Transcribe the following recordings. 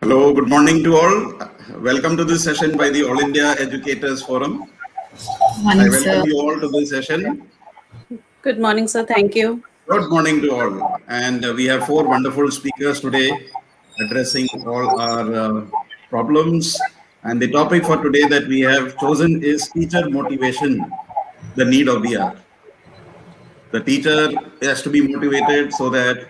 Hello, good morning to all. Welcome to this session by the All India Educators Forum. I Morning, welcome sir. you all to this session. Good morning, sir. Thank you. Good morning to all. And we have four wonderful speakers today addressing all our problems. And the topic for today that we have chosen is teacher motivation, the need of the hour. The teacher has to be motivated so that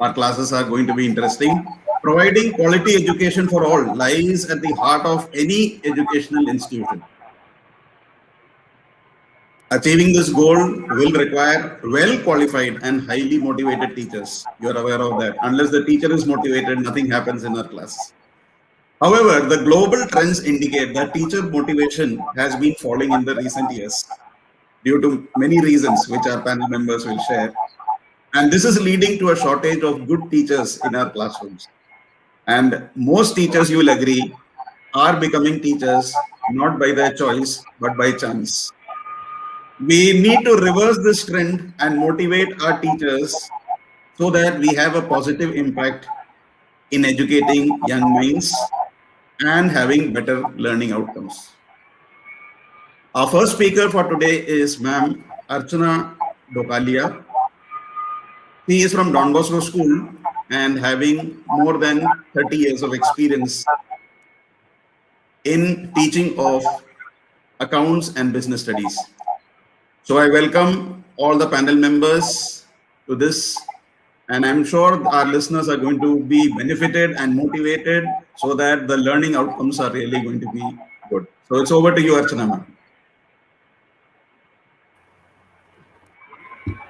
our classes are going to be interesting. Providing quality education for all lies at the heart of any educational institution. Achieving this goal will require well qualified and highly motivated teachers. You are aware of that. Unless the teacher is motivated, nothing happens in our class. However, the global trends indicate that teacher motivation has been falling in the recent years due to many reasons, which our panel members will share. And this is leading to a shortage of good teachers in our classrooms. And most teachers, you will agree, are becoming teachers not by their choice, but by chance. We need to reverse this trend and motivate our teachers so that we have a positive impact in educating young minds and having better learning outcomes. Our first speaker for today is Ma'am Archana Dokalia. She is from Don Bosco School and having more than 30 years of experience in teaching of accounts and business studies. So I welcome all the panel members to this, and I'm sure our listeners are going to be benefited and motivated so that the learning outcomes are really going to be good. So it's over to you, Archana ma'am.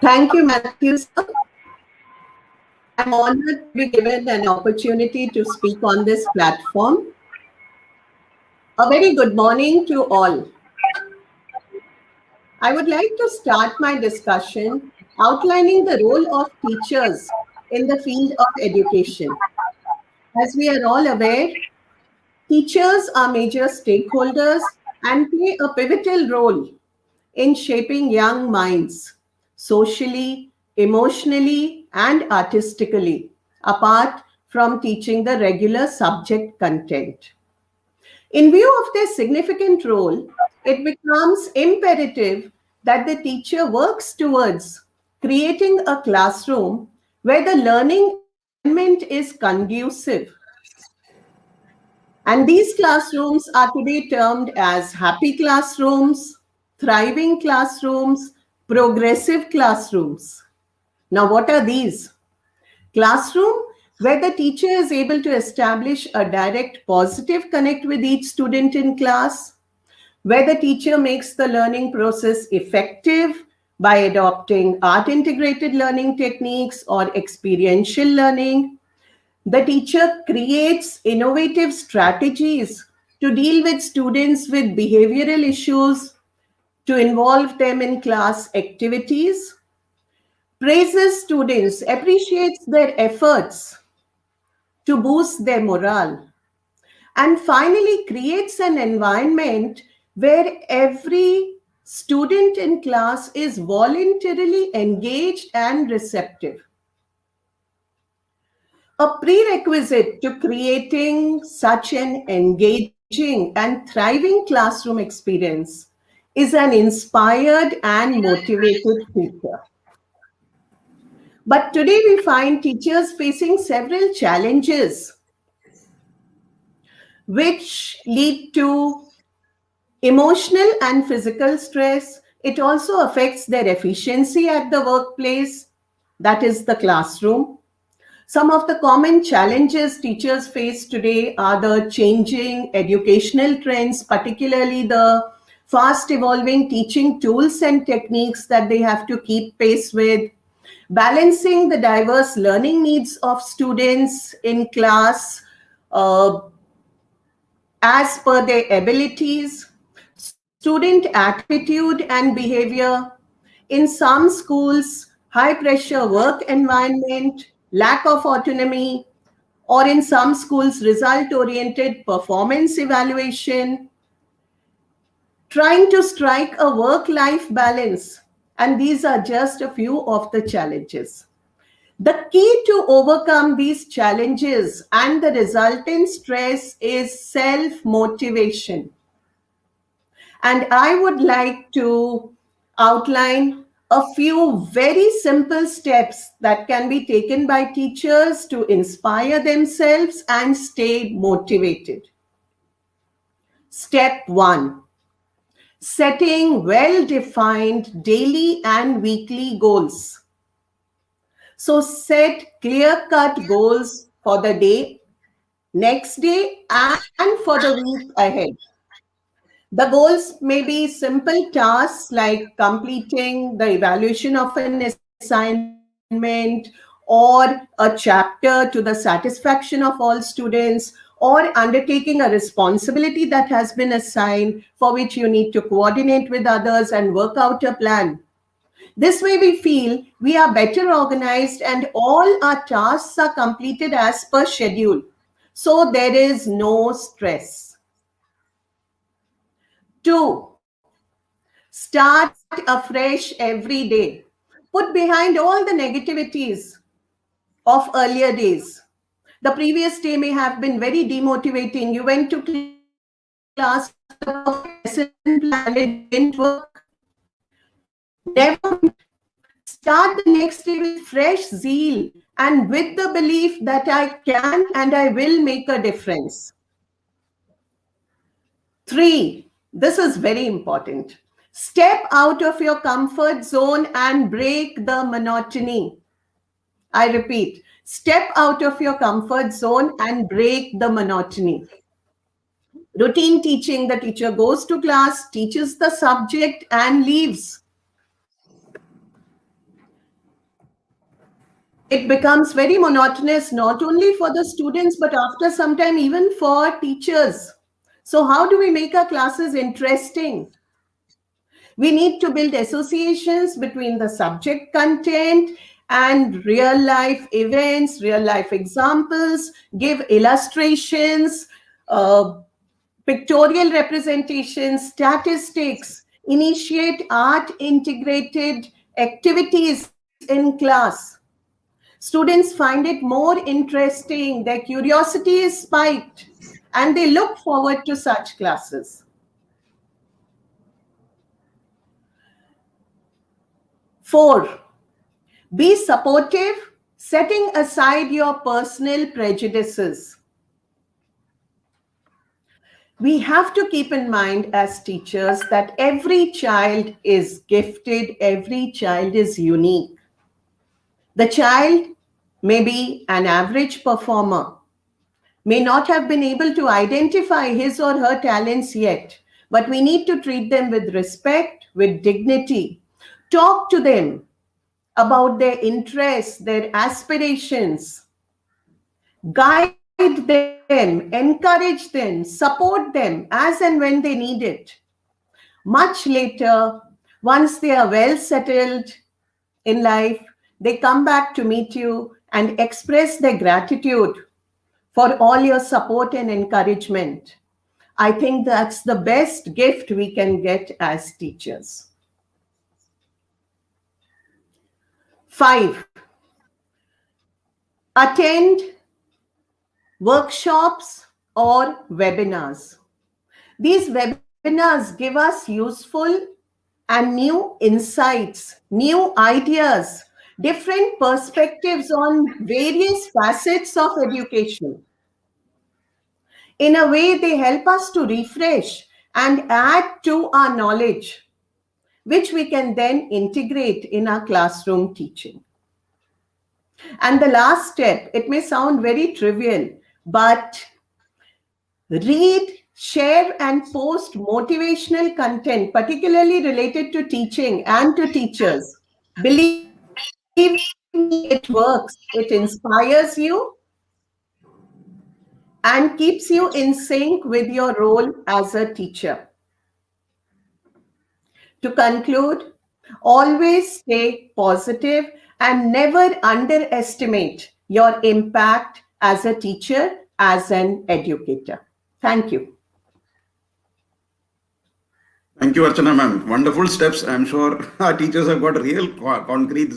Thank you, Matthew, sir. I'm honored to be given an opportunity to speak on this platform. A very good morning to all. I would like to start my discussion outlining the role of teachers in the field of education. As we are all aware, teachers are major stakeholders and play a pivotal role in shaping young minds socially, emotionally, and artistically, apart from teaching the regular subject content. In view of their significant role, it becomes imperative that the teacher works towards creating a classroom where the learning environment is conducive. And these classrooms are today termed as happy classrooms, thriving classrooms, progressive classrooms. Now, what are these? Classroom where the teacher is able to establish a direct positive connect with each student in class, where the teacher makes the learning process effective by adopting art integrated learning techniques or experiential learning. The teacher creates innovative strategies to deal with students with behavioral issues, to involve them in class activities, praises students, appreciates their efforts to boost their morale, and finally creates an environment where every student in class is voluntarily engaged and receptive. A prerequisite to creating such an engaging and thriving classroom experience is an inspired and motivated teacher. But today we find teachers facing several challenges which lead to emotional and physical stress. It also affects their efficiency at the workplace, that is the classroom. Some of the common challenges teachers face today are the changing educational trends, particularly the fast evolving teaching tools and techniques that they have to keep pace with, balancing the diverse learning needs of students in class as per their abilities, student attitude and behavior. In some schools, high pressure work environment, lack of autonomy, or in some schools, result oriented performance evaluation, trying to strike a work life balance. And these are just a few of the challenges. The key to overcome these challenges and the resultant stress is self-motivation. And I would like to outline a few very simple steps that can be taken by teachers to inspire themselves and stay motivated. Step 1. Setting well-defined daily and weekly goals. So set clear-cut goals for the day, next day, and for the week ahead. The goals may be simple tasks like completing the evaluation of an assignment or a chapter to the satisfaction of all students, or undertaking a responsibility that has been assigned for which you need to coordinate with others and work out a plan. This way we feel we are better organized and all our tasks are completed as per schedule. So there is no stress. 2. Start afresh every day. Put behind all the negativities of earlier days. The previous day may have been very demotivating. You went to class with a perfect lesson plan, it didn't work. Never start the next day with fresh zeal and with the belief that I can and I will make a difference. 3. This is very important. Step out of your comfort zone and break the monotony. I repeat, step out of your comfort zone and break the monotony. Routine teaching, the teacher goes to class, teaches the subject and leaves. It becomes very monotonous, not only for the students, but after some time, even for teachers. So how do we make our classes interesting? We need to build associations between the subject content and real life events, real life examples, give illustrations, pictorial representations, statistics, initiate art integrated activities in class. Students find it more interesting, their curiosity is spiked, and they look forward to such classes. 4. Be supportive, setting aside your personal prejudices. We have to keep in mind as teachers that every child is gifted, every child is unique. The child may be an average performer, may not have been able to identify his or her talents yet, but we need to treat them with respect, with dignity. Talk to them about their interests, their aspirations. Guide them, encourage them, support them as and when they need it. Much later, once they are well settled in life, they come back to meet you and express their gratitude for all your support and encouragement. I think that's the best gift we can get as teachers. 5. Attend workshops or webinars. These webinars give us useful and new insights, new ideas, different perspectives on various facets of education. In a way, they help us to refresh and add to our knowledge, which we can then integrate in our classroom teaching. And the last step, it may sound very trivial, but read, share, and post motivational content, particularly related to teaching and to teachers. Believe me, it works. It inspires you and keeps you in sync with your role as a teacher. To conclude, always stay positive and never underestimate your impact as a teacher, as an educator. Thank you. Thank you, Archana ma'am. Wonderful steps. I'm sure our teachers have got real concrete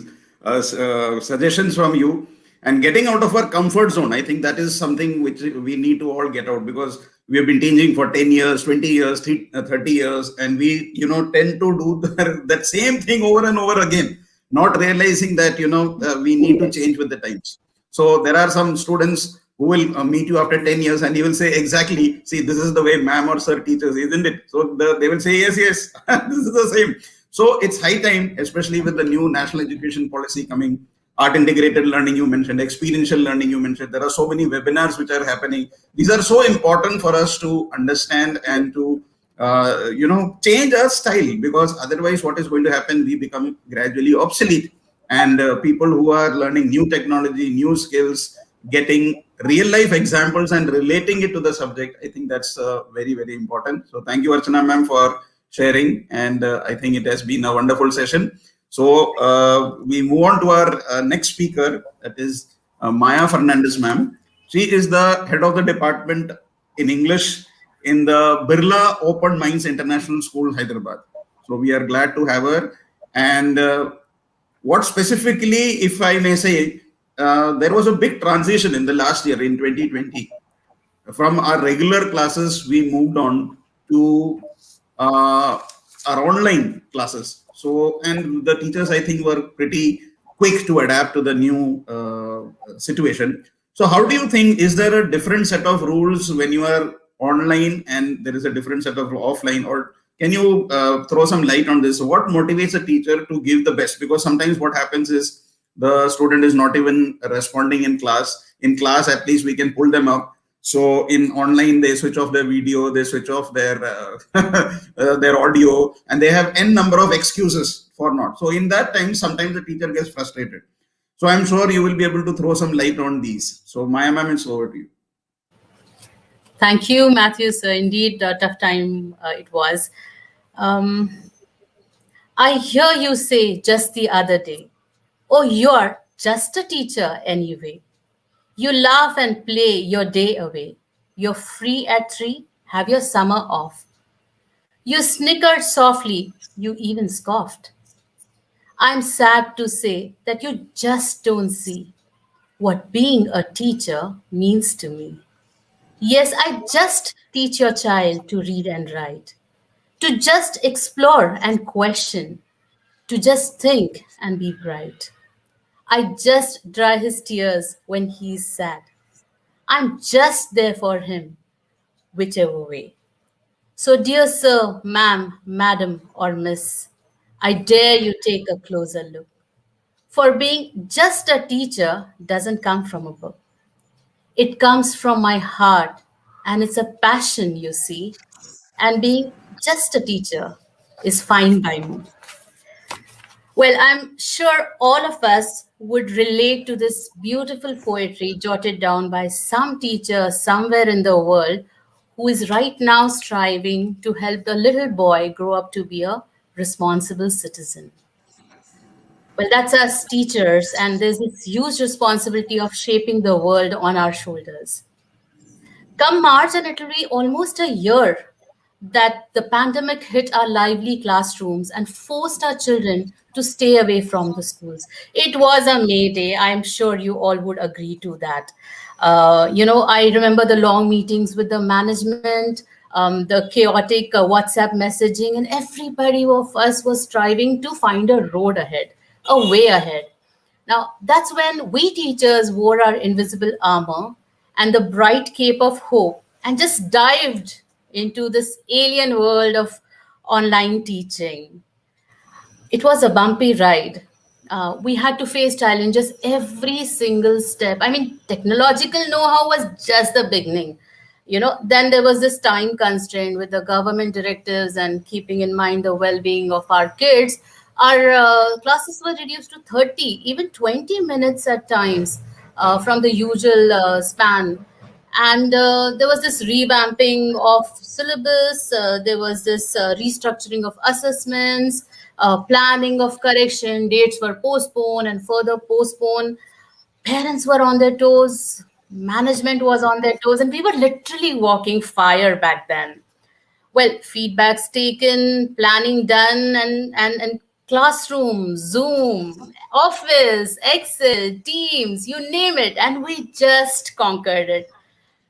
suggestions from you, and getting out of our comfort zone. I think that is something which we need to all get out, because we have been teaching for 10 years, 20 years, 30 years, and we, tend to do that same thing over and over again, not realizing that, we need to change with the times. So there are some students who will meet you after 10 years and he will say, exactly, see, this is the way ma'am or sir teaches, isn't it? So they will say, yes, yes, this is the same. So it's high time, especially with the new national education policy coming, art integrated learning you mentioned, experiential learning you mentioned. There are so many webinars which are happening. These are so important for us to understand and to, change our style, because otherwise what is going to happen, we become gradually obsolete. And people who are learning new technology, new skills, getting real life examples and relating it to the subject, I think that's very, very important. So thank you, Archana ma'am, for sharing. And I think it has been a wonderful session. So we move on to our next speaker, that is Maya Fernandez ma'am. She is the head of the department in English in the Birla Open Minds International School, Hyderabad. So we are glad to have her. And what specifically, if I may say, there was a big transition in the last year, in 2020. From our regular classes, we moved on to our online classes. So, and the teachers, I think, were pretty quick to adapt to the new situation. So how do you think, is there a different set of rules when you are online and there is a different set of offline? Or can you throw some light on this? What motivates a teacher to give the best? Because sometimes what happens is the student is not even responding in class. In class, at least we can pull them up. So in online, they switch off their video, they switch off their their audio, and they have n number of excuses for not. So in that time, sometimes the teacher gets frustrated. So I'm sure you will be able to throw some light on these. So Maya ma'am, it's over to you. Thank you, Matthew, sir. Indeed, a tough time it was. I hear you say just the other day, oh, you're just a teacher anyway. You laugh and play your day away. You're free at 3, have your summer off. You snickered softly, you even scoffed. I'm sad to say that you just don't see what being a teacher means to me. Yes, I just teach your child to read and write, to just explore and question, to just think and be bright. I just dry his tears when he's sad. I'm just there for him, whichever way. So, dear sir, ma'am, madam, or miss, I dare you take a closer look. For being just a teacher doesn't come from a book. It comes from my heart, and it's a passion, you see. And being just a teacher is fine by me. Well, I'm sure all of us would relate to this beautiful poetry jotted down by some teacher somewhere in the world who is right now striving to help the little boy grow up to be a responsible citizen. Well, that's us teachers, and there's this huge responsibility of shaping the world on our shoulders. Come March, and it'll be almost a year that the pandemic hit our lively classrooms and forced our children to stay away from the schools. It was a May Day. I'm sure you all would agree to that. I remember the long meetings with the management, the chaotic WhatsApp messaging, and everybody of us was striving to find a road ahead, a way ahead. Now, that's when we teachers wore our invisible armor and the bright cape of hope and just dived into this alien world of online teaching. It was a bumpy ride. We had to face challenges every single step. I mean, technological know-how was just the beginning. Then there was this time constraint with the government directives and keeping in mind the well-being of our kids. Our classes were reduced to 30, even 20 minutes at times from the usual span. And there was this revamping of syllabus, there was this restructuring of assessments, planning of correction, dates were postponed and further postponed. Parents were on their toes, management was on their toes, and we were literally walking fire back then. Well, feedbacks taken, planning done, and Classroom, Zoom, Office, Excel, Teams, you name it, and we just conquered it.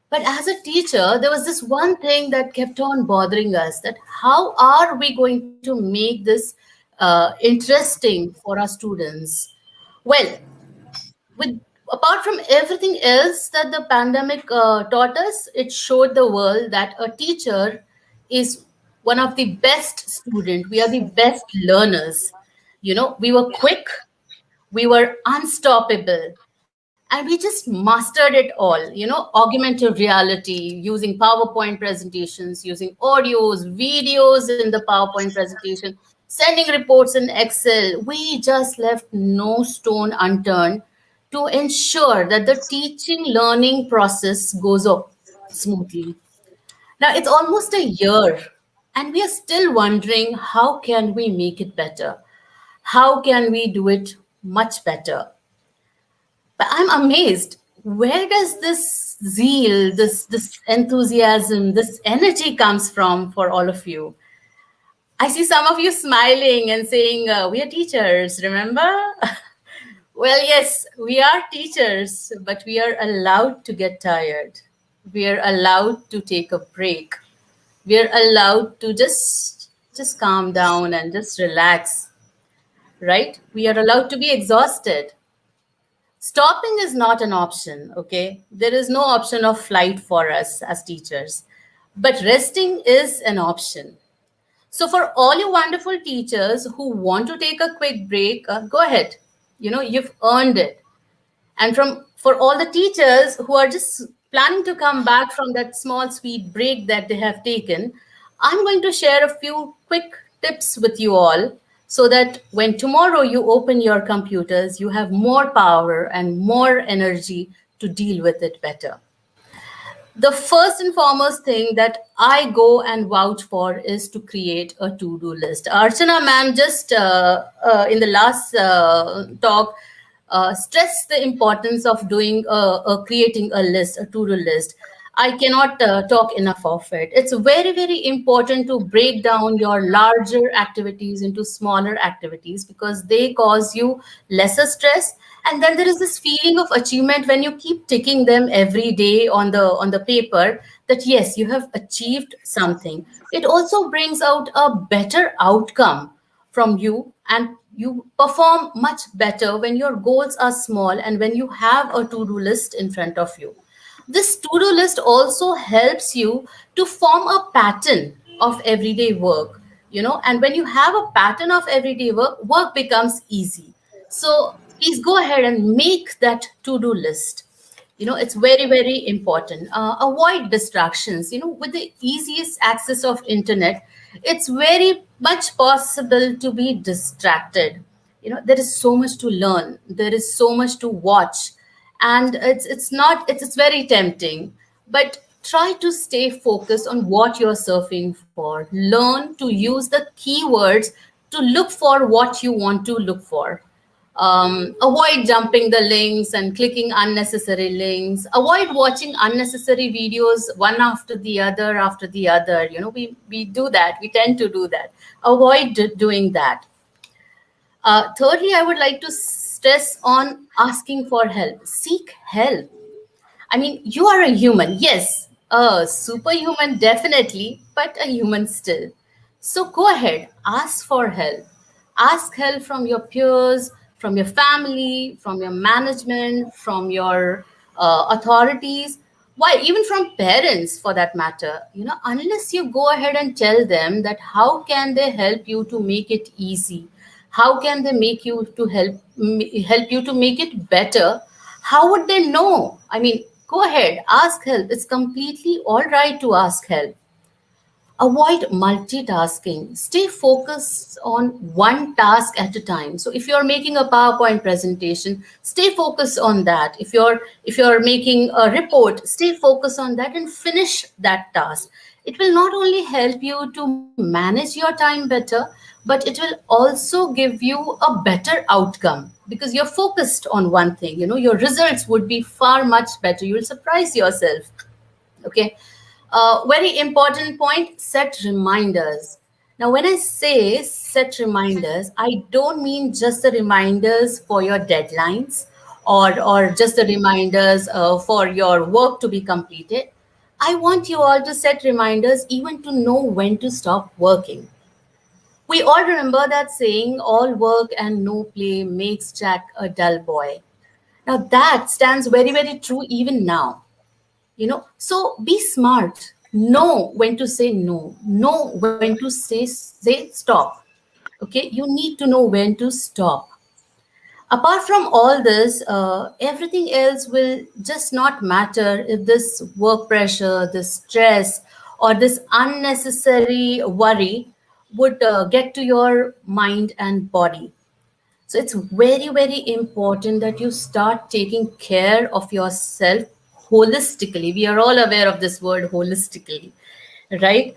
But as a teacher, there was this one thing that kept on bothering us, that how are we going to make this interesting for our students? Well, with apart from everything else that the pandemic taught us, it showed the world that a teacher is one of the best student. We are the best learners. We were quick, we were unstoppable, and we just mastered it all. Augmented reality, using PowerPoint presentations, using audios, videos in the PowerPoint presentation, sending reports in Excel. We just left no stone unturned to ensure that the teaching learning process goes up smoothly. Now it's almost a year, and we are still wondering, how can we make it better? How can we do it much better? But I'm amazed. Where does this zeal, this enthusiasm, this energy comes from for all of you? I see some of you smiling and saying, "We are teachers, remember?" Well, yes, we are teachers, but we are allowed to get tired. We are allowed to take a break. We are allowed to just calm down and just relax, right? We are allowed to be exhausted. Stopping is not an option, okay? There is no option of flight for us as teachers, but resting is an option. So for all you wonderful teachers who want to take a quick break, go ahead. You've earned it. And for all the teachers who are just planning to come back from that small sweet break that they have taken, I'm going to share a few quick tips with you all, so that when tomorrow you open your computers, you have more power and more energy to deal with it better. The first and foremost thing that I go and vouch for is to create a to-do list. Archana ma'am just in the last talk stressed the importance of creating a list, a to-do list. I cannot talk enough of it. It's very, very important to break down your larger activities into smaller activities, because they cause you lesser stress. And then there is this feeling of achievement when you keep ticking them every day on the paper, that yes, you have achieved something. It also brings out a better outcome from you, and you perform much better when your goals are small and when you have a to-do list in front of you. This to-do list also helps you to form a pattern of everyday work, and when you have a pattern of everyday work becomes easy. So please go ahead and make that to-do list. It's very, very important. Avoid distractions. With the easiest access of internet, it's very much possible to be distracted. There is so much to learn, there is so much to watch, and it's very tempting. But try to stay focused on what you're surfing for. Learn to use the keywords to look for what you want to look for. Avoid jumping the links and clicking unnecessary links. Avoid watching unnecessary videos one after the other after the other. We do that. We tend to do that. Avoid doing that. Thirdly, I would like to stress on asking for help. Seek help. I mean, you are a human, yes, a superhuman, definitely, but a human still. So go ahead, ask for help. Ask help from your peers, from your family, from your management, from your authorities, why, even from parents for that matter. Unless you go ahead and tell them that how can they help you to make it easy, how can they make you to help you to make it better, how would they know? I mean, go ahead, ask help. It's completely all right to ask help. Avoid multitasking. Stay focused on one task at a time. So if you're making a PowerPoint presentation, stay focused on that. If you're making a report, stay focused on that and finish that task. It will not only help you to manage your time better, but it will also give you a better outcome, because you're focused on one thing. Your results would be far much better. You'll surprise yourself. Okay. Very important point, set reminders. Now, when I say set reminders, I don't mean just the reminders for your deadlines or just the reminders for your work to be completed. I want you all to set reminders even to know when to stop working. We all remember that saying, all work and no play makes Jack a dull boy. Now, that stands very, very true even now. So be smart, know when to say no, know when to say stop. Okay, you need to know when to stop. Apart from all this, everything else will just not matter if this work pressure, this stress, or this unnecessary worry would get to your mind and body. So it's very, very important that you start taking care of yourself holistically. We are all aware of this word holistically, right?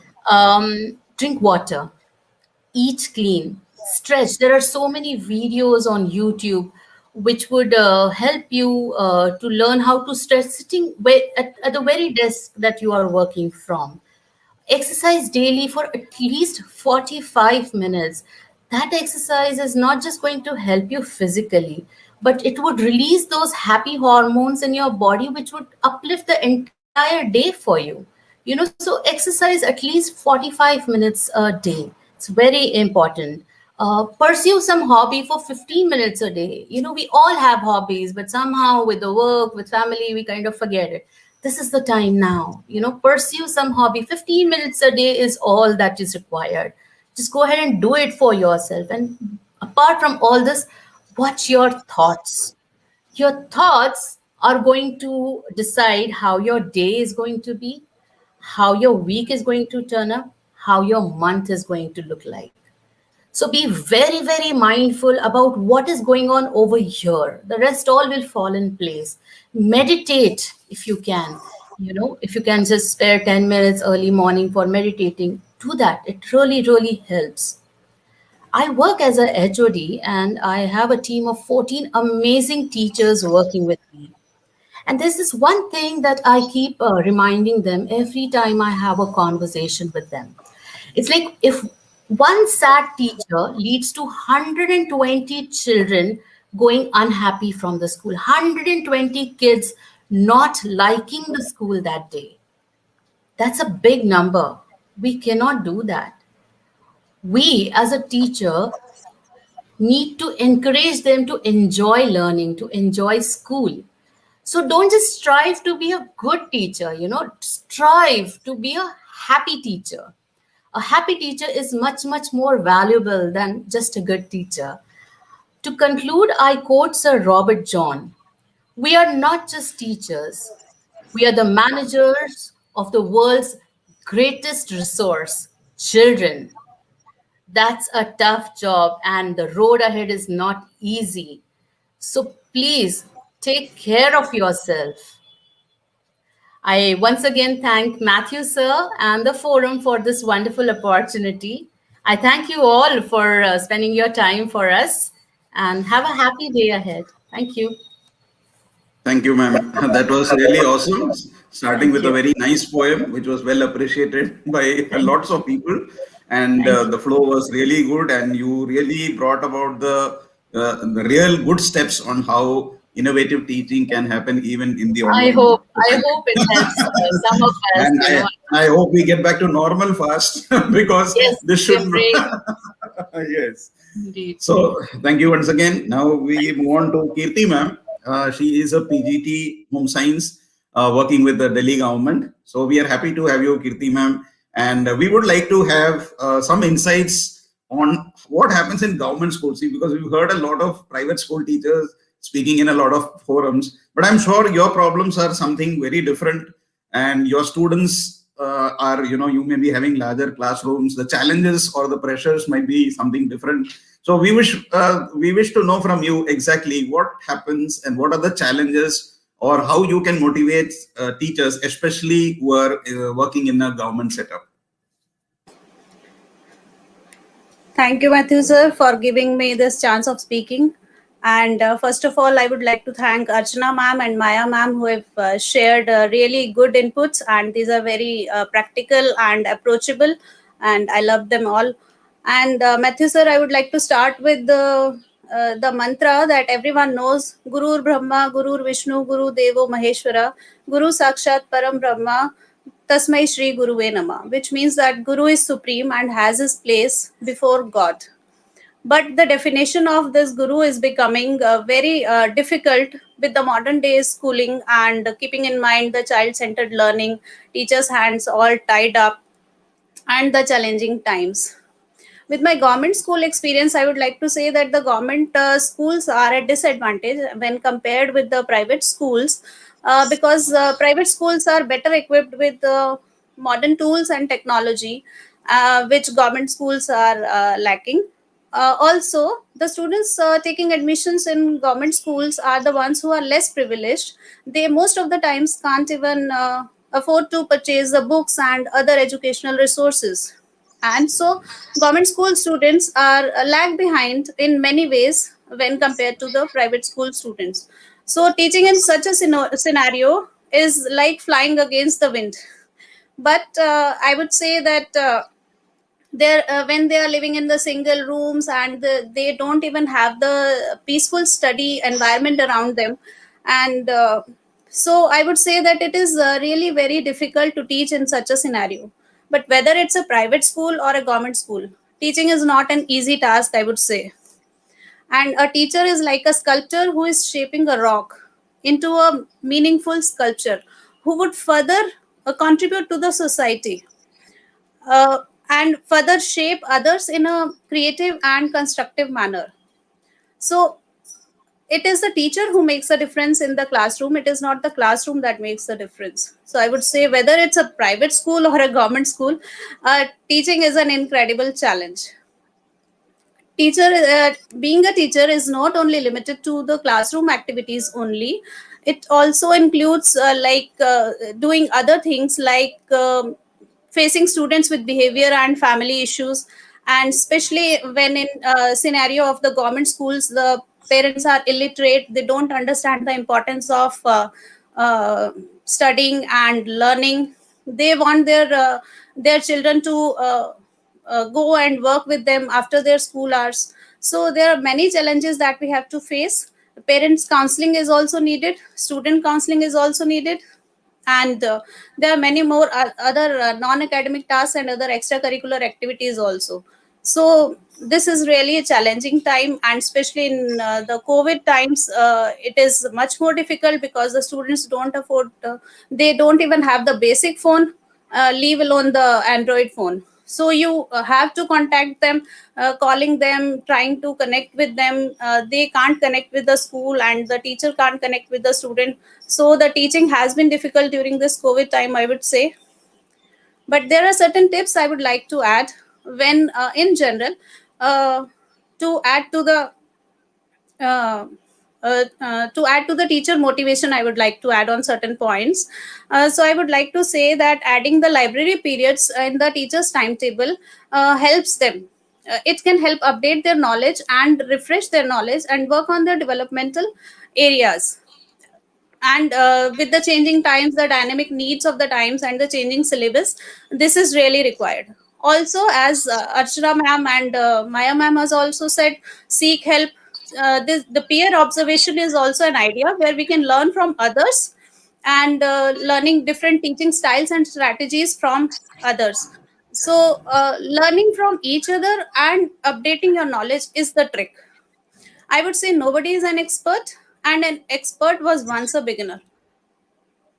Drink water, eat clean, stretch. There are so many videos on YouTube which would help you to learn how to stretch sitting at the very desk that you are working from. Exercise daily for at least 45 minutes. That exercise is not just going to help you physically, but it would release those happy hormones in your body, which would uplift the entire day for you. So exercise at least 45 minutes a day. It's very important. Pursue some hobby for 15 minutes a day. We all have hobbies, but somehow with the work, with family, we kind of forget it. This is the time now. Pursue some hobby. 15 minutes a day is all that is required. Just go ahead and do it for yourself. And apart from all this, watch your thoughts. Your thoughts are going to decide how your day is going to be, how your week is going to turn up, how your month is going to look like. So be very, very mindful about what is going on over here. The rest all will fall in place. Meditate if you can. If you can just spare 10 minutes early morning for meditating, do that. It really, really helps. I work as a HOD and I have a team of 14 amazing teachers working with me. And there's this one thing that I keep reminding them every time I have a conversation with them. It's like if one sad teacher leads to 120 children going unhappy from the school, 120 kids not liking the school that day. That's a big number. We cannot do that. We, as a teacher, need to encourage them to enjoy learning, to enjoy school. So don't just strive to be a good teacher, strive to be a happy teacher. A happy teacher is much, much more valuable than just a good teacher. To conclude, I quote Sir Robert John. We are not just teachers. We are the managers of the world's greatest resource, children. That's a tough job and the road ahead is not easy. So please take care of yourself. I once again thank Matthew, sir, and the forum for this wonderful opportunity. I thank you all for spending your time for us and have a happy day ahead. Thank you. Thank you, ma'am. That was really awesome. Starting with a very nice poem, which was well appreciated by lots of people. And the flow was really good. And you really brought about the real good steps on how innovative teaching can happen even in the online. I hope it helps some of us. And I hope we get back to normal fast because yes, this should. Yes. Indeed. So thank you once again. Now we move on to Kirti ma'am. She is a PGT Home Science working with the Delhi government. So we are happy to have you, Kirti ma'am. And we would like to have some insights on what happens in government schools. See, because we've heard a lot of private school teachers speaking in a lot of forums, but I'm sure your problems are something very different, and your students are, you may be having larger classrooms. The challenges or the pressures might be something different. So we wish to know from you exactly what happens and what are the challenges, or how you can motivate teachers, especially who are working in a government setup. Thank you, Matthew, sir, for giving me this chance of speaking. And first of all, I would like to thank Archana ma'am and Maya ma'am, who have shared really good inputs. And these are very practical and approachable. And I love them all. And Matthew sir, I would like to start with the mantra that everyone knows: Gurur Brahma, Gurur Vishnu, Guru Devo Maheshwara, Guru Sakshat Param Brahma, Tasmai Shri Guruve Nama, which means that Guru is supreme and has his place before God. But the definition of this guru is becoming very difficult with the modern day schooling, and keeping in mind the child centered learning, teachers' hands all tied up, and the challenging times. With my government school experience, I would like to say that the government schools are at disadvantage when compared with the private schools, because private schools are better equipped with modern tools and technology, which government schools are lacking. Also, the students taking admissions in government schools are the ones who are less privileged. They most of the times can't even afford to purchase the books and other educational resources, and so government school students are lag behind in many ways when compared to the private school students. So teaching in such a scenario is like flying against the wind. But I would say that they're when they are living in the single rooms, and they don't even have the peaceful study environment around them. And so I would say that it is really very difficult to teach in such a scenario. But whether it's a private school or a government school, teaching is not an easy task, I would say. And a teacher is like a sculptor who is shaping a rock into a meaningful sculpture, who would further contribute to the society, uh, and further shape others in a creative and constructive manner. So it is the teacher who makes a difference in the classroom. It is not the classroom that makes the difference. So I would say whether it's a private school or a government school, teaching is an incredible challenge. Teacher Being a teacher is not only limited to the classroom activities only. It also includes doing other things like facing students with behavior and family issues. And especially when in scenario of the government schools, the parents are illiterate, they don't understand the importance of studying and learning. They want their children to go and work with them after their school hours. So there are many challenges that we have to face. Parents counseling is also needed, student counseling is also needed, and there are many more other non-academic tasks and other extracurricular activities also. So this is really a challenging time, and especially in the COVID times, it is much more difficult because the students don't afford, they don't even have the basic phone, leave alone the Android phone. So you have to contact them, calling them, trying to connect with them. They can't connect with the school, and the teacher can't connect with the student. So the teaching has been difficult during this COVID time, I would say. But there are certain tips I would like to add when in general, uh, to add to the uh, teacher motivation. I would like to add on certain points. So I would like to say that adding the library periods in the teacher's timetable helps them. It can help update their knowledge and refresh their knowledge and work on their developmental areas. And with the changing times, the dynamic needs of the times, and the changing syllabus, this is really required. Also, as Archana ma'am and Maya ma'am has also said, seek help. The peer observation is also an idea where we can learn from others, and learning different teaching styles and strategies from others. So learning from each other and updating your knowledge is the trick. I would say nobody is an expert, and an expert was once a beginner.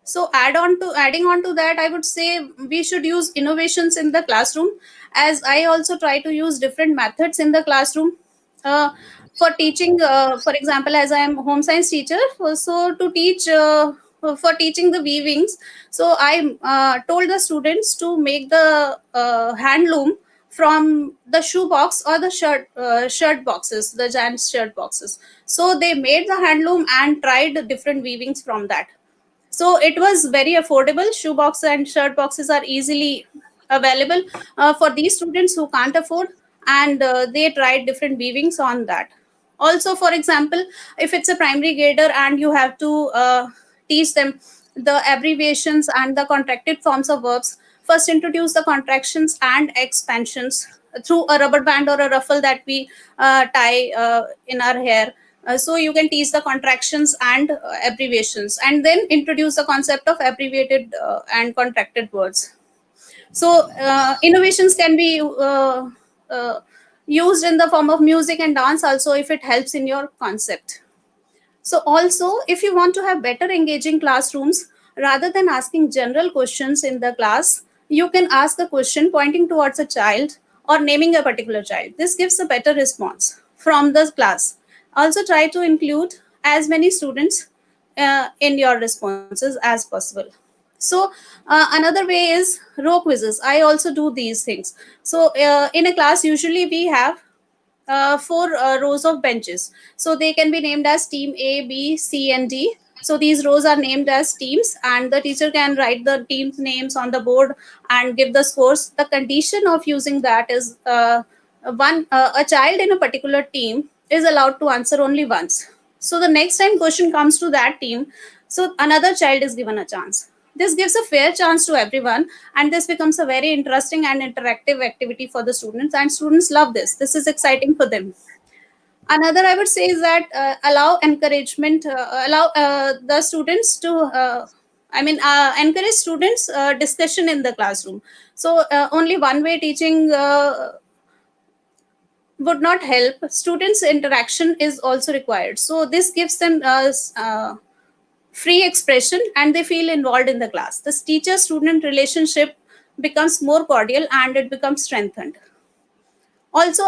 So adding on to that, I would say we should use innovations in the classroom, as I also try to use different methods in the classroom uh, for teaching. For example, as I am home science teacher, so to teach for teaching the weavings, so I told the students to make the hand loom from the shoe box or the shirt boxes, the gents shirt boxes. So they made the hand loom and tried different weavings from that. So it was very affordable. Shoe box and shirt boxes are easily available for these students who can't afford, and they tried different weavings on that. Also, for example, if it's a primary grader and you have to teach them the abbreviations and the contracted forms of verbs, first introduce the contractions and expansions through a rubber band or a ruffle that we tie in our hair. So you can teach the contractions and abbreviations, and then introduce the concept of abbreviated and contracted words. So innovations can be used in the form of music and dance also, if it helps in your concept. So also, if you want to have better engaging classrooms, rather than asking general questions in the class, you can ask a question pointing towards a child or naming a particular child. This gives a better response from the class. Also try to include as many students in your responses as possible. So another way is row quizzes. I also do these things. So in a class, usually we have four rows of benches. So they can be named as team A, B, C, and D. So these rows are named as teams, and the teacher can write the team's names on the board and give the scores. The condition of using that is a child in a particular team is allowed to answer only once. So the next time question comes to that team, so another child is given a chance. This gives a fair chance to everyone, and this becomes a very interesting and interactive activity for the students, and students love this. This is exciting for them. Another I would say is that allow encouragement, allow the students to encourage students discussion in the classroom. So only one way teaching would not help. Students interaction is also required, so this gives them free expression, and they feel involved in the class. This teacher student relationship becomes more cordial and it becomes strengthened. Also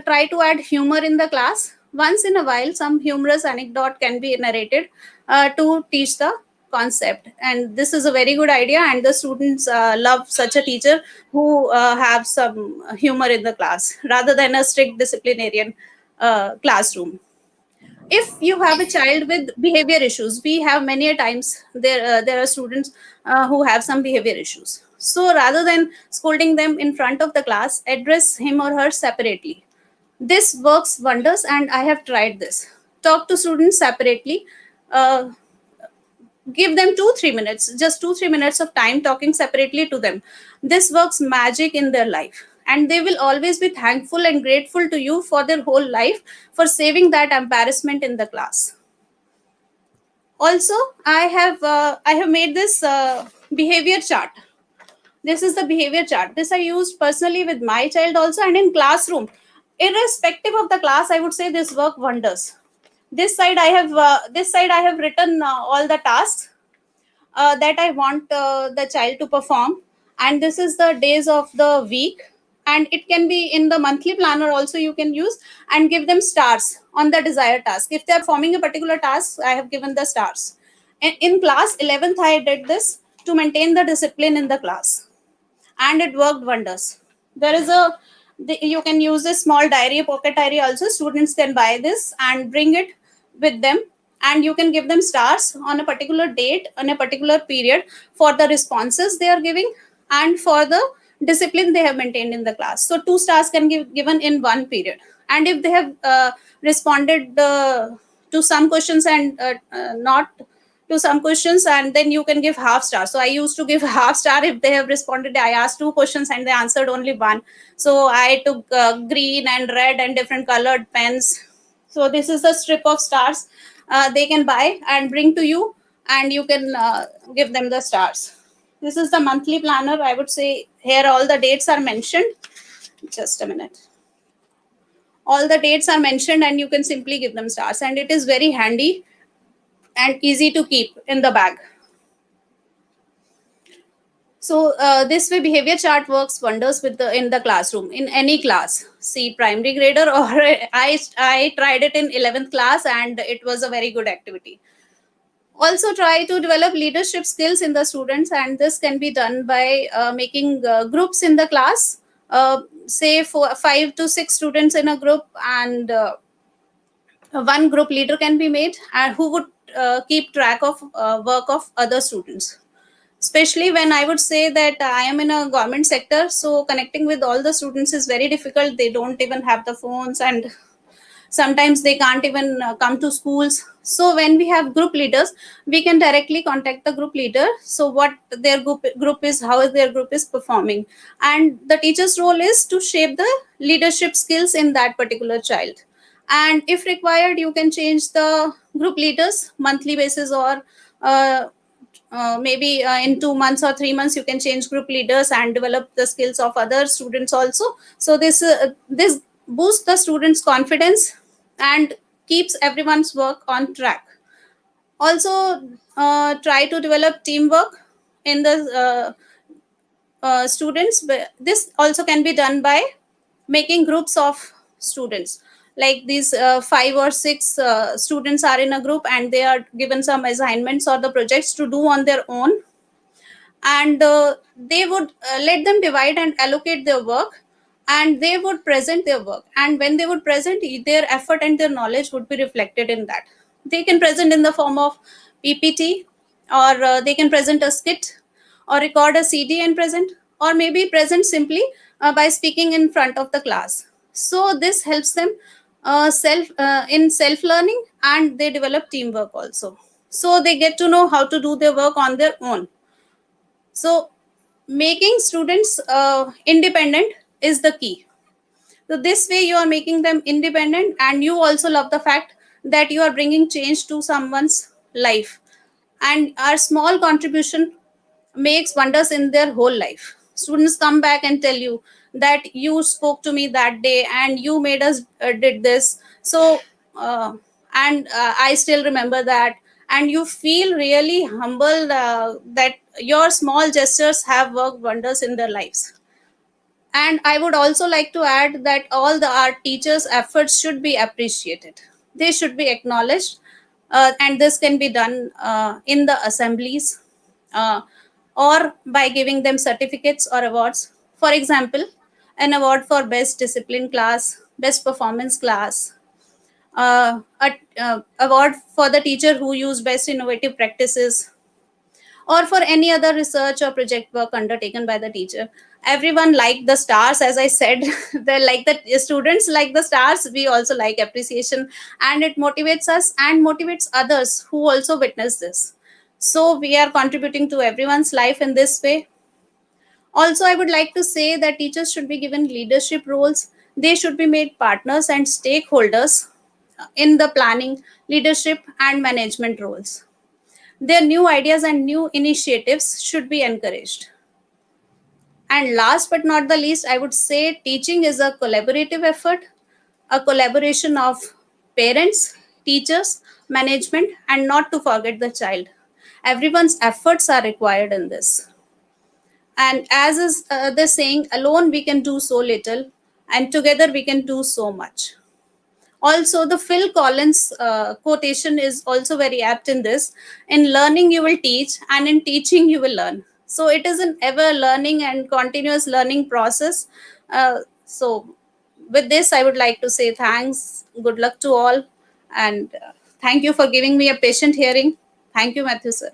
try to add humor in the class. Once in a while, some humorous anecdote can be narrated to teach the concept, and this is a very good idea, and the students love such a teacher who have some humor in the class rather than a strict disciplinarian classroom. If you have a child with behavior issues, we have many a times there are students who have some behavior issues. So rather than scolding them in front of the class, address him or her separately. This works wonders, and I have tried this. Talk to students separately. Give them 2-3 minutes, just 2-3 minutes of time talking separately to them. This works magic in their life, and they will always be thankful and grateful to you for their whole life for saving that embarrassment in the class. Also, I have made this behavior chart. This is the behavior chart. This I used personally with my child also, and in classroom, irrespective of the class, I would say this work wonders. This side I have written all the tasks that I want the child to perform, and this is the days of the week, and it can be in the monthly planner also you can use, and give them stars on the desired task. If they are performing a particular task, I have given the stars. In class 11th, I did this to maintain the discipline in the class, and it worked wonders. There is you can use a small diary, a pocket diary also. Students can buy this and bring it with them, and you can give them stars on a particular date, on a particular period, for the responses they are giving and for the discipline they have maintained in the class. So 2 stars can be given in one period, and if they have responded to some questions and not to some questions, and then you can give half star. So I used to give half star if they have responded. I asked 2 questions and they answered only one, so I took green and red and different colored pens. So this is the strip of stars they can buy and bring to you, and you can give them the stars. This is the monthly planner. I would say here all the dates are mentioned. Just a minute. All the dates are mentioned, and you can simply give them stars, and it is very handy and easy to keep in the bag. So this way behavior chart works wonders in the classroom, in any class. See, primary grader, or I tried it in 11th class, and it was a very good activity. Also try to develop leadership skills in the students, and this can be done by making groups in the class. Say 5 to 6 students in a group, and one group leader can be made, and who would keep track of work of other students. Especially when I would say that I am in a government sector, so connecting with all the students is very difficult. They don't even have the phones, and Sometimes they can't even come to schools. So when we have group leaders, we can directly contact the group leader. So what their group is, how their group is performing. And the teacher's role is to shape the leadership skills in that particular child. And if required, you can change the group leaders monthly basis, or maybe in 2 months or 3 months you can change group leaders and develop the skills of other students also. So this boosts the students confidence and keeps everyone's work on track. Also try to develop teamwork in the students. This also can be done by making groups of students, like these 5 or 6 students are in a group and they are given some assignments or the projects to do on their own, and they would let them divide and allocate their work, and they would present their work, and when they would present, their effort and their knowledge would be reflected in that. They can present in the form of PPT, or they can present a skit, or record a CD and present, or maybe present simply by speaking in front of the class. So this helps them self learning, and they develop teamwork also. So they get to know how to do their work on their own. So making students independent is the key. So this way you are making them independent, and you also love the fact that you are bringing change to someone's life, and our small contribution makes wonders in their whole life. Students come back and tell you that you spoke to me that day and you made us did this. So and I still remember that, and you feel really humble that your small gestures have worked wonders in their lives. And I would also like to add that all the art teachers' efforts should be appreciated. They should be acknowledged, and this can be done in the assemblies, or by giving them certificates or awards. For example, an award for best discipline class, best performance class, award for the teacher who used best innovative practices, or for any other research or project work undertaken by the teacher. Everyone like the stars, as I said. They like the students like the stars. We also like appreciation, and it motivates us and motivates others who also witness this. So we are contributing to everyone's life in this way. Also, I would like to say that teachers should be given leadership roles. They should be made partners and stakeholders in the planning, leadership, and management roles. Their new ideas and new initiatives should be encouraged. And last but not the least, I would say teaching is a collaborative effort, a collaboration of parents, teachers, management, and not to forget the child. Everyone's efforts are required in this. And as is the saying, alone we can do so little, and together we can do so much. Also, the Phil Collins quotation is also very apt in this. In learning, you will teach, and in teaching, you will learn. So it is an ever learning and continuous learning process. So with this, I would like to say thanks, good luck to all, and thank you for giving me a patient hearing. Thank you, Matthew, sir.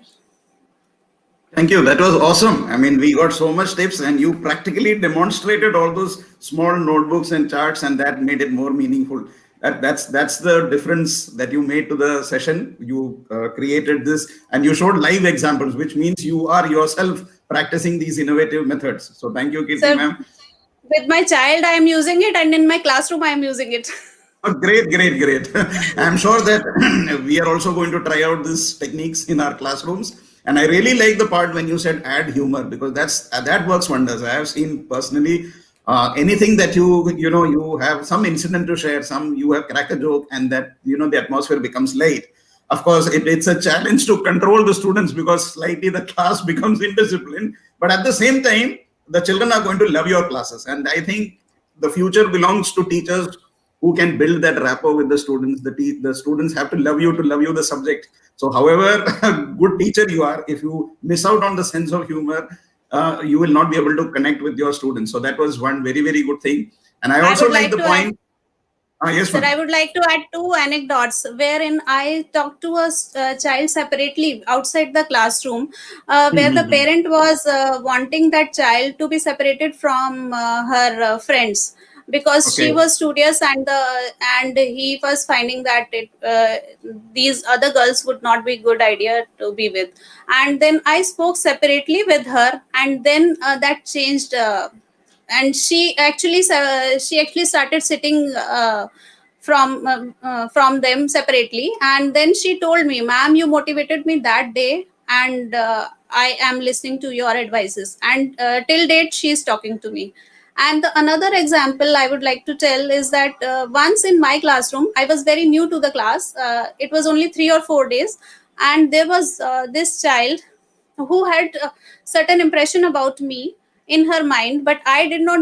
Thank you. That was awesome. I mean, we got so much tips, and you practically demonstrated all those small notebooks and charts, and that made it more meaningful. That's the difference that you made to the session. You created this, and you showed live examples, which means you are yourself practicing these innovative methods. So thank you, Kirti ma'am. With my child, I am using it, and in my classroom, I am using it. Oh, great. I'm sure that we are also going to try out these techniques in our classrooms. And I really like the part when you said add humor, because that works wonders. I have seen personally anything that you have some incident to share, you have crack a joke, and that the atmosphere becomes light. Of course, it's a challenge to control the students, because slightly the class becomes indisciplined. But at the same time, the children are going to love your classes, and I think the future belongs to teachers who can build that rapport with the students. The students have to love you the subject. So however good teacher you are, if you miss out on the sense of humor, you will not be able to connect with your students. So that was one very, very good thing. And I also like the point. Yes, sir, I would like to add 2 anecdotes wherein I talked to a child separately outside the classroom, where the parent was wanting that child to be separated from her friends. because she Okay. was studious, and he was finding that these other girls would not be good idea to be with. And then I spoke separately with her, and then that changed. And she actually started sitting from them separately, and then she told me, "Ma'am, you motivated me that day, and I am listening to your advices." And till date she is talking to me. And another example I would like to tell is that once in my classroom, I was very new to the class. It was only 3 or 4 days, and there was this child who had a certain impression about me in her mind, but I did not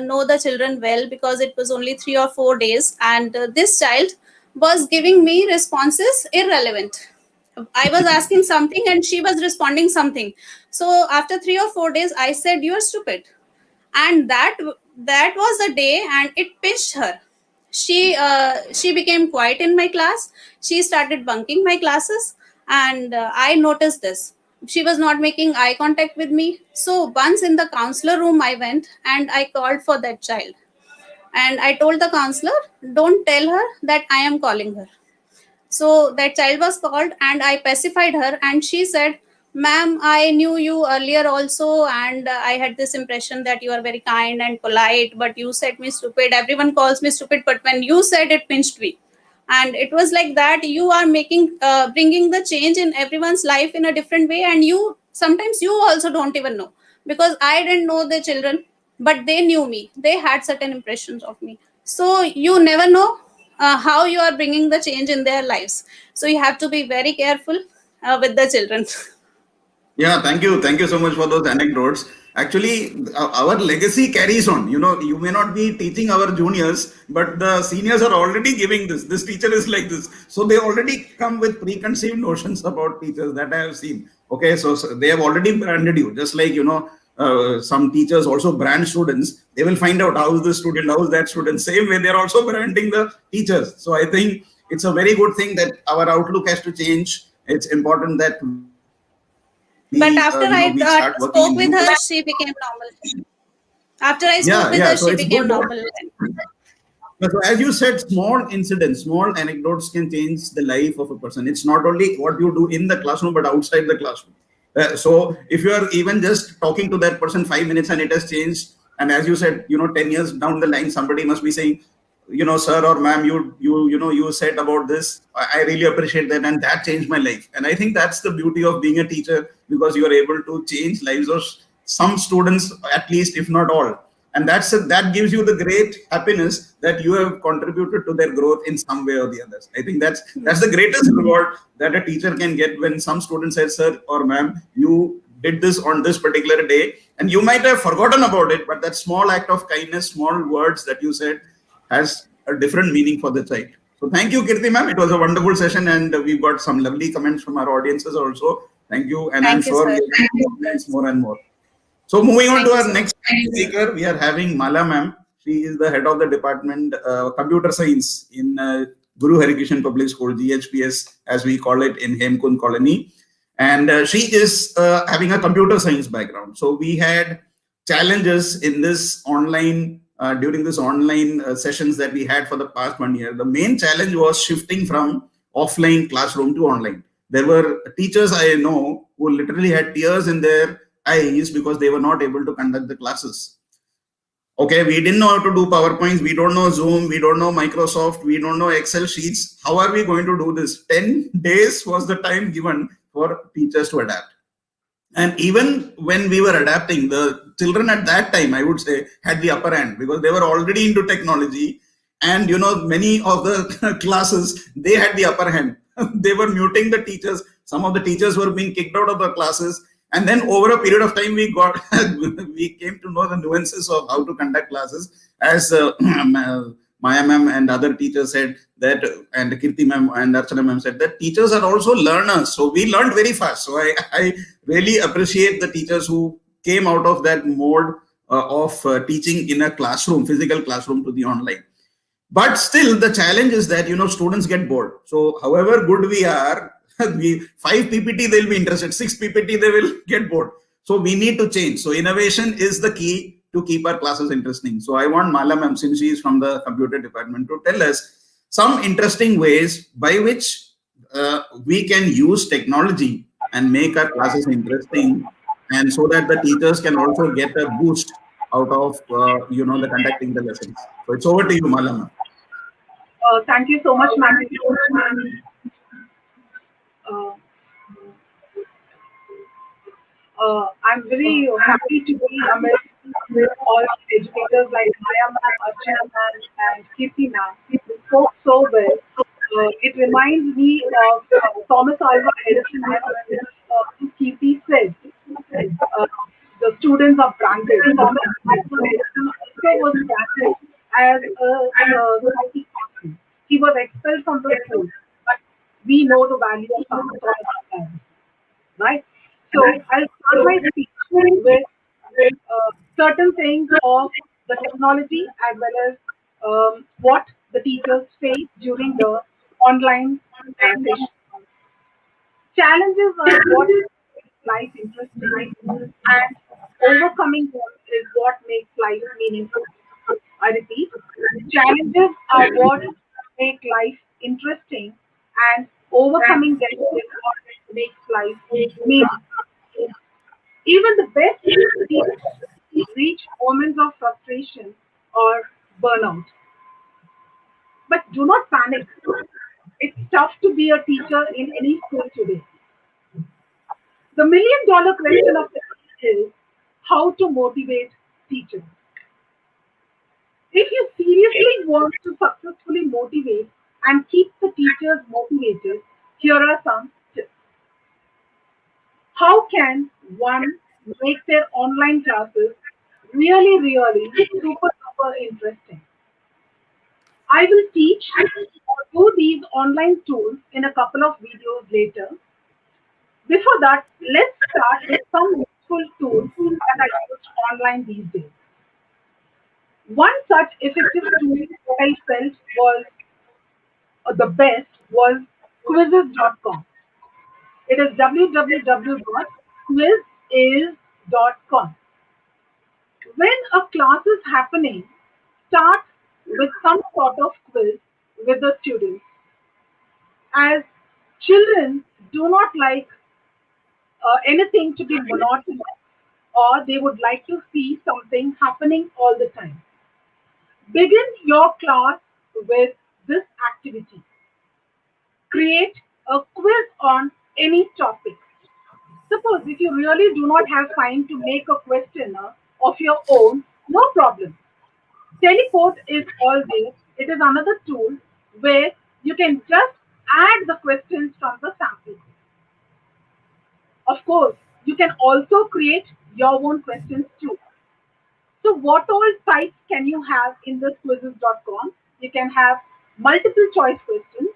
know the children well because it was only 3 or 4 days, and this child was giving me responses irrelevant. I was asking something and she was responding something. So after 3 or 4 days, I said, "You are stupid." And that was a day, and it pinched her. She became quiet in my class. She started bunking my classes, and I noticed this. She was not making eye contact with me. So once in the counselor room I went, and I called for that child, and I told the counselor, "Don't tell her that I am calling her." So that child was called, and I pacified her, and she said, "Ma'am, I knew you earlier also, and I had this impression that you are very kind and polite, but you said me stupid. Everyone calls me stupid, but when you said it pinched me." And it was like that. You are bringing the change in everyone's life in a different way, and you sometimes you also don't even know, because I didn't know the children, but they knew me. They had certain impressions of me. So you never know how you are bringing the change in their lives. So you have to be very careful with the children. Yeah, thank you. Thank you so much for those anecdotes. Actually, our legacy carries on. You know, you may not be teaching our juniors, but the seniors are already giving this. This teacher is like this. So they already come with preconceived notions about teachers that I have seen. Okay, so they have already branded you. Just like, you know, some teachers also brand students. They will find out how is this student, how is that student. Same way, they're also branding the teachers. So I think it's a very good thing that our outlook has to change. It's important that But after we I start working spoke in with new her, she became normal. After I spoke with yeah, her, so she it's became good normal. so as you said, small incidents, small anecdotes can change the life of a person. It's not only what you do in the classroom but outside the classroom. So if you are even just talking to that person 5 minutes and it has changed, and as you said, you know, 10 years down the line somebody must be saying, you know, sir or ma'am, you said about this, I really appreciate that, and that changed my life. And I think that's the beauty of being a teacher, because you are able to change lives of some students, at least, if not all. And that gives you the great happiness that you have contributed to their growth in some way or the others. I think that's the greatest reward that a teacher can get, when some student says, "Sir or ma'am, you did this on this particular day," and you might have forgotten about it, but that small act of kindness, small words that you said, has a different meaning for the child. So thank you, Kirti ma'am. It was a wonderful session, and we've got some lovely comments from our audiences also. Thank you, and I'm Thank you, sure sir. we'll comments more and more. So moving on Thank to you, our sir. next speaker, we are having Mala ma'am. She is the head of the department computer science in Guru Harikrishan Public School, GHPS, as we call it in Hemkund Colony. And she is having a computer science background. So we had challenges in this online, during this online sessions that we had for the past 1 year. The main challenge was shifting from offline classroom to online. There were teachers I know who literally had tears in their eyes because they were not able to conduct the classes. Okay, we didn't know how to do PowerPoints, we don't know Zoom, we don't know Microsoft, we don't know Excel sheets. How are we going to do this? 10 days was the time given for teachers to adapt. And even when we were adapting, the children at that time, I would say, had the upper hand because they were already into technology. And, you know, many of the classes, they had the upper hand. They were muting the teachers. Some of the teachers were being kicked out of the classes. And then over a period of time, we came to know the nuances of how to conduct classes. As Maya ma'am and other teachers said that, and Kirti ma'am and Archana ma'am said that teachers are also learners. So we learned very fast. So I really appreciate the teachers who came out of that mode of teaching in a classroom, physical classroom, to the online. But still, the challenge is that, you know, students get bored. So however good we are, 5 PPT, they'll be interested. 6 PPT, they will get bored. So we need to change. So innovation is the key to keep our classes interesting. So I want Mala ma'am, since she is from the computer department, to tell us some interesting ways by which we can use technology and make our classes interesting, and so that the teachers can also get a boost out of the conducting the lessons. So it's over to you, Mala ma'am. Thank you so much, Matthew. Uh, I'm very happy to be amidst all educators like Maya ma'am, Archana ma'am, and Kirti ma'am who spoke so well. It reminds me of Thomas Alva Edison, who Kirti said, the students are branded. Thomas Alva Edison also was branded as a society captain. He was expelled from the school, but we know the value of Thomas Alva Edison, right? So I'll start my speech with certain things of the technology as well as what the teachers face during the online session. Challenges are what makes life interesting, and overcoming them is what makes life meaningful. I repeat, challenges are what make life interesting, and overcoming them is what makes life meaningful. Even the best teachers reach moments of frustration or burnout. But do not panic. It's tough to be a teacher in any school today. The million-dollar question of the day is how to motivate teachers. If you seriously want to successfully motivate and keep the teachers motivated, here are some tips. How can one make their online classes really super interesting? I will teach or do these online tools in a couple of videos later. Before that, let's start with some useful tools that are used online these days. One such effective tool that I felt was the best was quizzes.com. It is www.quizizz.com. When a class is happening, start with some sort of quiz with the students, as children do not like anything to be monotonous, or they would like to see something happening all the time. Begin your class with this activity. Create a quiz on any topic. Suppose if you really do not have time to make a questionnaire of your own, no problem. Teleport is all there. It is another tool where you can just add the questions from the sample. Of course, you can also create your own questions too. So what all types can you have in this quizzes.com? You can have multiple choice questions.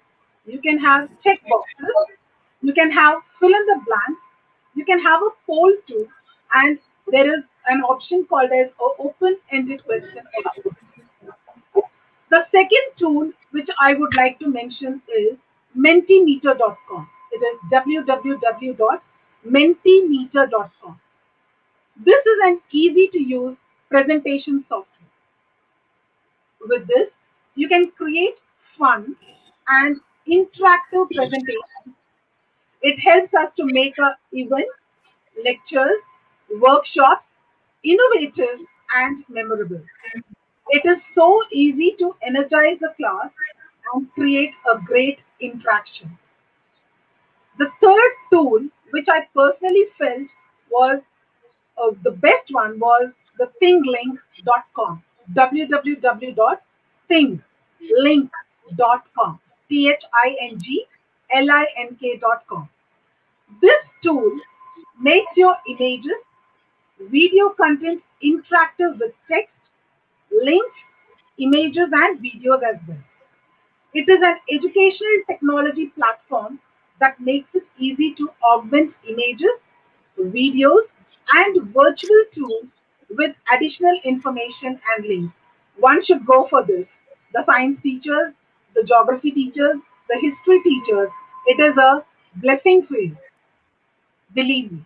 You can have check boxes. You can have fill in the blanks. You can have a poll too. And there is an option called as open-ended question. The second tool which I would like to mention is mentimeter.com. It is www.mentimeter.com. This is an easy to use presentation software. With this, you can create fun and interactive presentations. It helps us to make events, lectures, workshops innovative and memorable. It is so easy to energize the class and create a great interaction. The third tool, which I personally felt was the best one, was the thinglink.com. www.thinglink.com. thinglink.com. This tool makes your images, video content interactive with text, links, images, and videos as well. It is an educational technology platform that makes it easy to augment images, videos, and virtual tools with additional information and links. One should go for this. The science teachers, the geography teachers, the history teachers, it is a blessing for you. Believe me.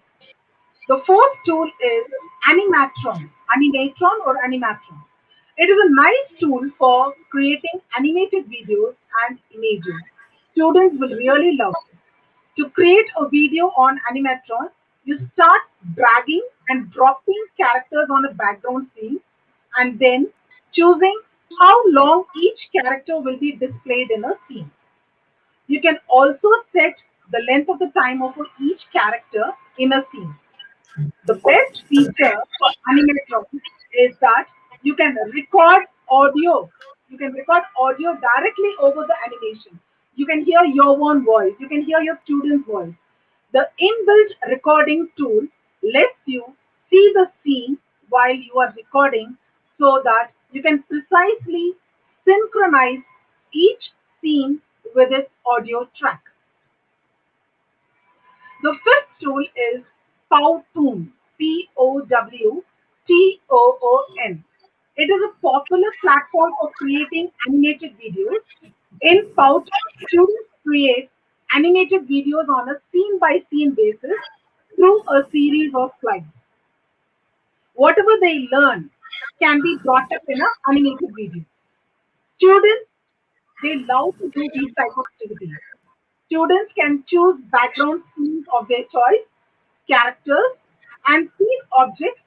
The fourth tool is Animatron, or Animatron. It is a nice tool for creating animated videos and images. Students will really love it. To create a video on Animatron, you start dragging and dropping characters on a background scene and then choosing how long each character will be displayed in a scene. You can also set the length of the time of each character in a scene. The best feature for Animatron is that you can record audio. You can record audio directly over the animation. You can hear your own voice. You can hear your student's voice. The inbuilt recording tool lets you see the scene while you are recording so that you can precisely synchronize each scene with its audio track. The fifth tool is Powtoon, Powtoon. It is a popular platform for creating animated videos. In Powtoon, students create animated videos on a scene-by-scene basis through a series of slides. Whatever they learn can be brought up in an animated video. Students, they love to do these type of activities. Students can choose background scenes of their choice, characters, and scene objects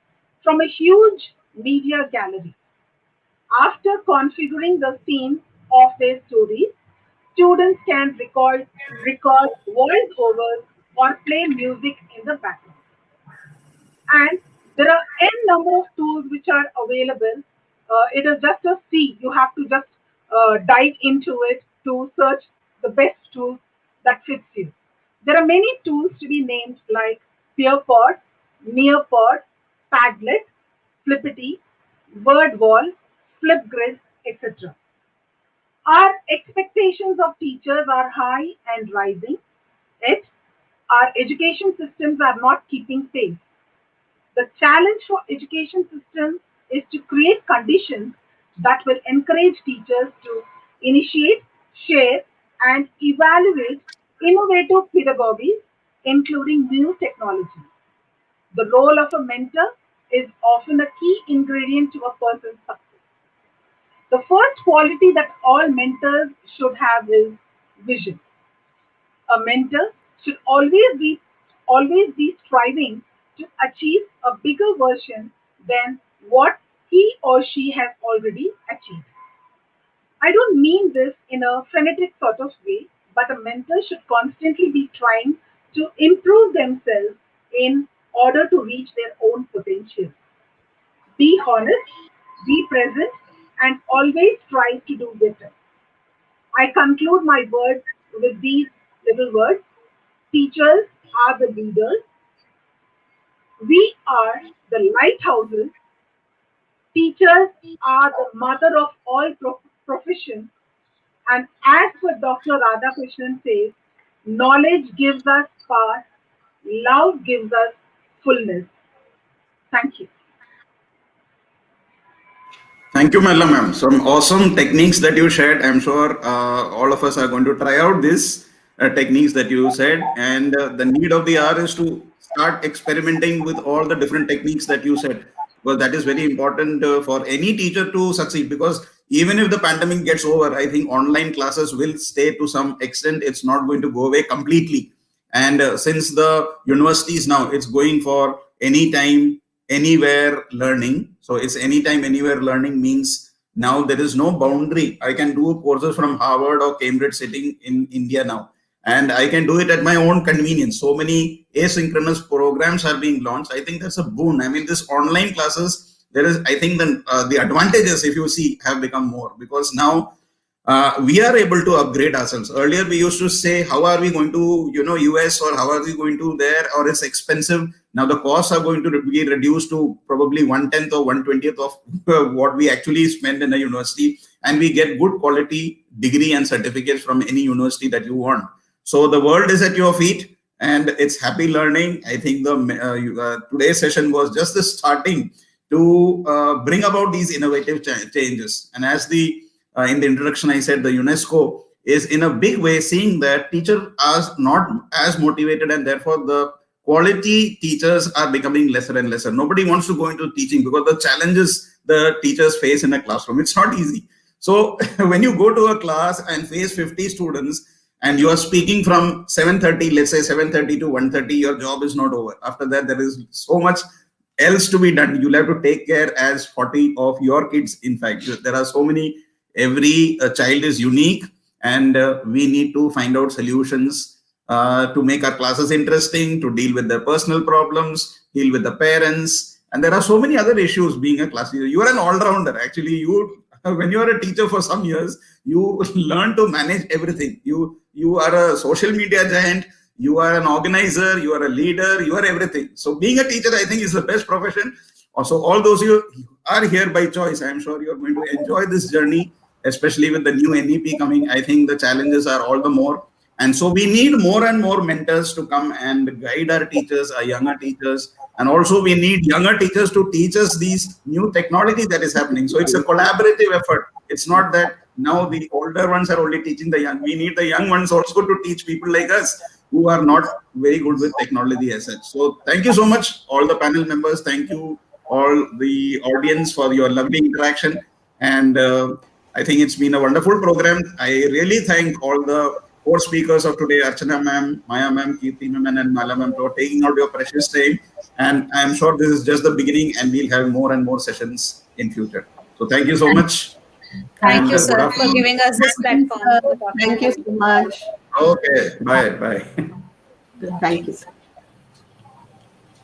from a huge media gallery. After configuring the scene of their stories, students can record voiceovers or play music in the background. And there are n number of tools which are available. It is just a C. You have to just dive into it to search the best tool that fits you. There are many tools to be named like Peerpod, Nearpod, Padlet, Flippity, WordWall, Flipgrid, etc. Our expectations of teachers are high and rising, yet our education systems are not keeping pace. The challenge for education systems is to create conditions that will encourage teachers to initiate, share, and evaluate innovative pedagogies, including new technology. The role of a mentor is often a key ingredient to a person's success. The first quality that all mentors should have is vision. A mentor should always be striving to achieve a bigger version than what he or she has already achieved. I don't mean this in a frenetic sort of way, but a mentor should constantly be trying to improve themselves in order to reach their own potential. Be honest, be present, and always strive to do better. I conclude my words with these little words. Teachers are the leaders. We are the lighthouses. Teachers are the mother of all professions. And as what Dr. Radhakrishnan says, knowledge gives us power, love gives us fullness. Thank you. Thank you, Mela ma'am. Some awesome techniques that you shared. I'm sure all of us are going to try out these techniques that you said. And the need of the hour is to start experimenting with all the different techniques that you said. Well, that is very important for any teacher to succeed, because even if the pandemic gets over, I think online classes will stay to some extent. It's not going to go away completely. And since the universities now, it's going for anytime, anywhere learning. So it's anytime, anywhere learning means now there is no boundary. I can do courses from Harvard or Cambridge sitting in India now, and I can do it at my own convenience. So many asynchronous programs are being launched. I think that's a boon. I mean, this online classes, there is, I think the advantages, if you see, have become more, because now we are able to upgrade ourselves. Earlier, we used to say, how are we going to, US, or how are we going to there, or it's expensive. Now the costs are going to be reduced to probably 1/10 or 1/20 of what we actually spend in a university, and we get good quality degree and certificates from any university that you want. So the world is at your feet, and it's happy learning. I think the today's session was just the starting to bring about these innovative changes. And as in the introduction, I said the UNESCO is in a big way seeing that teachers are not as motivated, and therefore the quality teachers are becoming lesser and lesser. Nobody wants to go into teaching because the challenges the teachers face in a classroom, it's not easy. So when you go to a class and face 50 students and you are speaking from 7:30, let's say 7:30 to 1:30, your job is not over. After that, there is so much else to be done. You'll have to take care as 40 of your kids. In fact, there are so many, every child is unique, and we need to find out solutions to make our classes interesting, to deal with their personal problems, deal with the parents. And there are so many other issues being a class teacher. You are an all-rounder. Actually, when you are a teacher for some years, you learn to manage everything. You are a social media giant, you are an organizer, you are a leader, you are everything. So being a teacher, I think, is the best profession. Also, all those you are here by choice, I am sure you're going to enjoy this journey, especially with the new NEP coming. I think the challenges are all the more. And so we need more and more mentors to come and guide our teachers, our younger teachers. And also we need younger teachers to teach us these new technology that is happening. So it's a collaborative effort. It's not that now the older ones are only teaching the young. We need the young ones also to teach people like us who are not very good with technology as such. So thank you so much, all the panel members. Thank you, all the audience, for your lovely interaction. And I think it's been a wonderful program. I really thank all the 4 speakers of today, Archana ma'am, Maya ma'am, Kirti ma'am, and Mala ma'am, for taking out your precious time. And I'm sure this is just the beginning, and we'll have more and more sessions in future. So thank you so much. Thank And, you, good sir, for afternoon. giving us this platform. Thank you so much. Okay, bye. Thank you, sir.